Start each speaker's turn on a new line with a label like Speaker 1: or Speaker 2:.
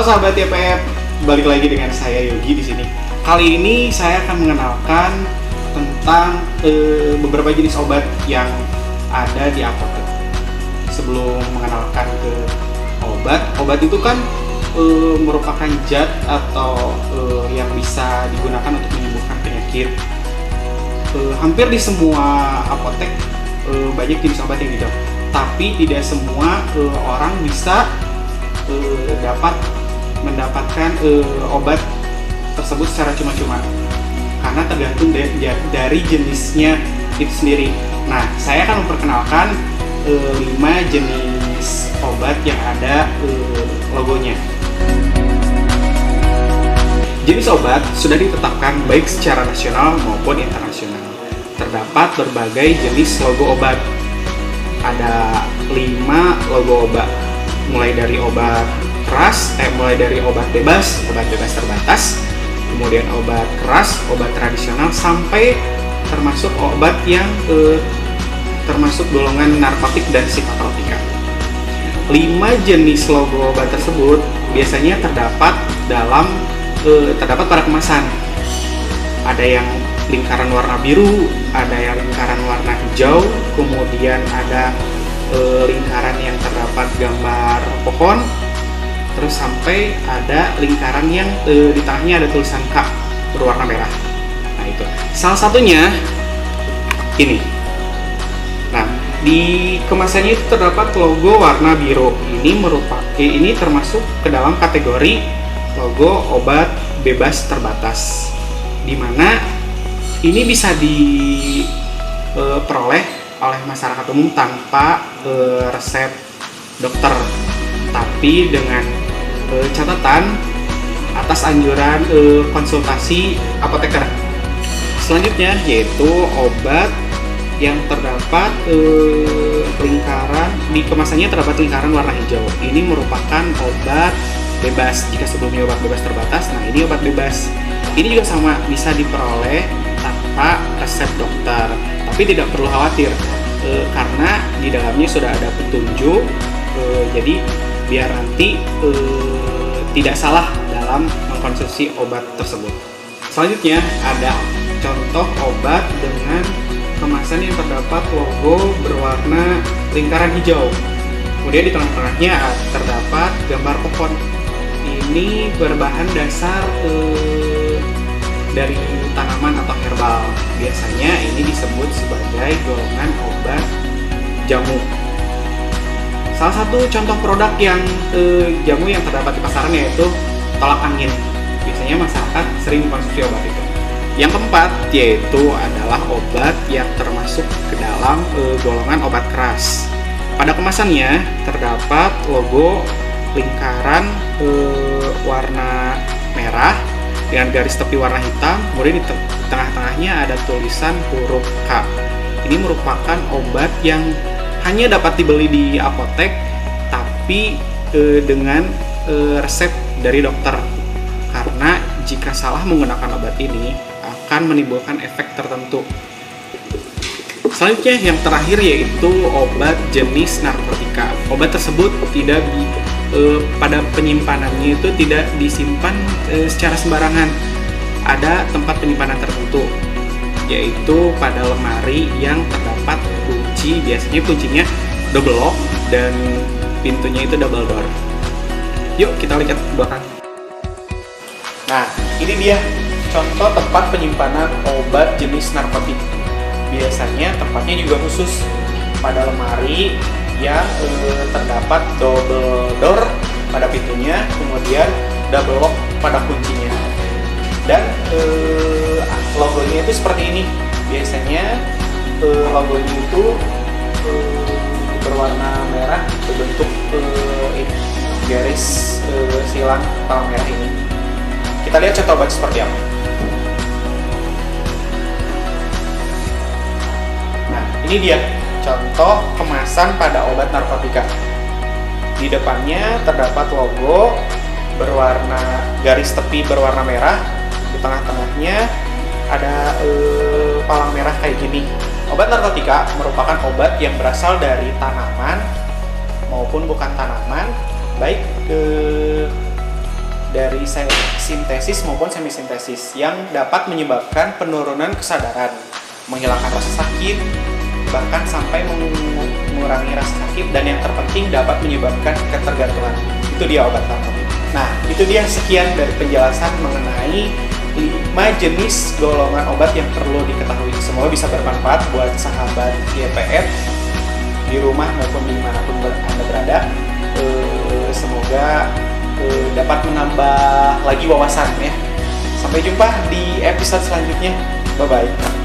Speaker 1: sahabat YPF, balik lagi dengan saya Yogi di sini. Kali ini saya akan mengenalkan tentang beberapa jenis obat yang ada di apotek. Sebelum mengenalkan ke obat itu kan merupakan zat atau yang bisa digunakan untuk menyembuhkan penyakit. Hampir di semua apotek banyak jenis obat yang dijual, tapi tidak semua orang bisa mendapatkan obat tersebut secara cuma-cuma, karena tergantung dari jenisnya itu sendiri. Nah, saya akan memperkenalkan 5 jenis obat yang ada logonya. Jenis obat sudah ditetapkan baik secara nasional maupun internasional. Terdapat berbagai jenis logo obat. Ada 5 logo obat, mulai dari obat keras, mulai dari obat bebas terbatas, kemudian obat keras, obat tradisional, sampai termasuk obat yang termasuk golongan narkotik dan psikotropika. 5 jenis logo obat tersebut biasanya terdapat pada kemasan. Ada yang lingkaran warna biru, ada yang lingkaran warna hijau, kemudian ada lingkaran yang terdapat gambar pohon, terus sampai ada lingkaran yang di tengahnya ada tulisan K berwarna merah. Nah, itu salah satunya ini. Nah, di kemasannya itu terdapat logo warna biru. Ini termasuk ke dalam kategori logo obat bebas terbatas, di mana ini bisa diperoleh oleh masyarakat umum tanpa resep dokter, tapi dengan catatan atas anjuran konsultasi apoteker. Selanjutnya yaitu obat yang terdapat di kemasannya terdapat lingkaran warna hijau. Ini merupakan obat bebas. Jika sebelumnya obat bebas terbatas, nah ini obat bebas. Ini juga sama, bisa diperoleh tanpa resep dokter, tapi tidak perlu khawatir karena di dalamnya sudah ada petunjuk, jadi biar nanti tidak salah dalam mengkonsumsi obat tersebut. Selanjutnya ada contoh obat dengan kemasan yang terdapat logo berwarna lingkaran hijau, kemudian di tengah-tengahnya terdapat gambar pohon. Ini berbahan dasar dari tanaman atau herbal. Biasanya ini disebut sebagai golongan obat jamu. Salah satu contoh produk yang jamu yang terdapat di pasaran yaitu tolak angin. Biasanya masyarakat sering mengkonsumsi obat itu. Yang keempat yaitu adalah obat yang termasuk ke dalam golongan obat keras. Pada kemasannya terdapat logo lingkaran warna merah dengan garis tepi warna hitam, kemudian di tengah-tengahnya ada tulisan huruf K. Ini merupakan obat yang hanya dapat dibeli di apotek, tapi dengan resep dari dokter. Karena jika salah menggunakan obat ini akan menimbulkan efek tertentu. Selanjutnya yang terakhir yaitu obat jenis narkotika. Obat tersebut pada penyimpanannya itu tidak disimpan secara sembarangan. Ada tempat penyimpanan tertentu, yaitu pada lemari yang terdapat kunci. Biasanya kuncinya double lock dan pintunya itu double door. Yuk kita lihat ke belakang. Nah, ini dia contoh tempat penyimpanan obat jenis narkotik. Biasanya tempatnya juga khusus pada lemari yang terdapat double door pada pintunya, kemudian double lock pada kuncinya. Dan logonya itu seperti ini. Biasanya logonya itu berwarna merah berbentuk garis silang palang merah ini. Kita lihat contoh obat seperti apa. Nah, ini dia contoh kemasan pada obat narkotika. Di depannya terdapat logo berwarna garis tepi berwarna merah. Di tengah-tengahnya ada palang merah kayak gini. Obat narkotika merupakan obat yang berasal dari tanaman maupun bukan tanaman, baik dari sintesis maupun semisintesis yang dapat menyebabkan penurunan kesadaran, menghilangkan rasa sakit, bahkan sampai mengurangi rasa sakit, dan yang terpenting dapat menyebabkan ketergantungan. Itu dia obat narkotik. Nah, itu dia sekian dari penjelasan mengenai 5 jenis golongan obat yang perlu diketahui. Semoga bisa bermanfaat buat sahabat YPF di rumah maupun dimanapun Anda berada. Semoga dapat menambah lagi wawasan ya. Sampai jumpa di episode selanjutnya. Bye-bye.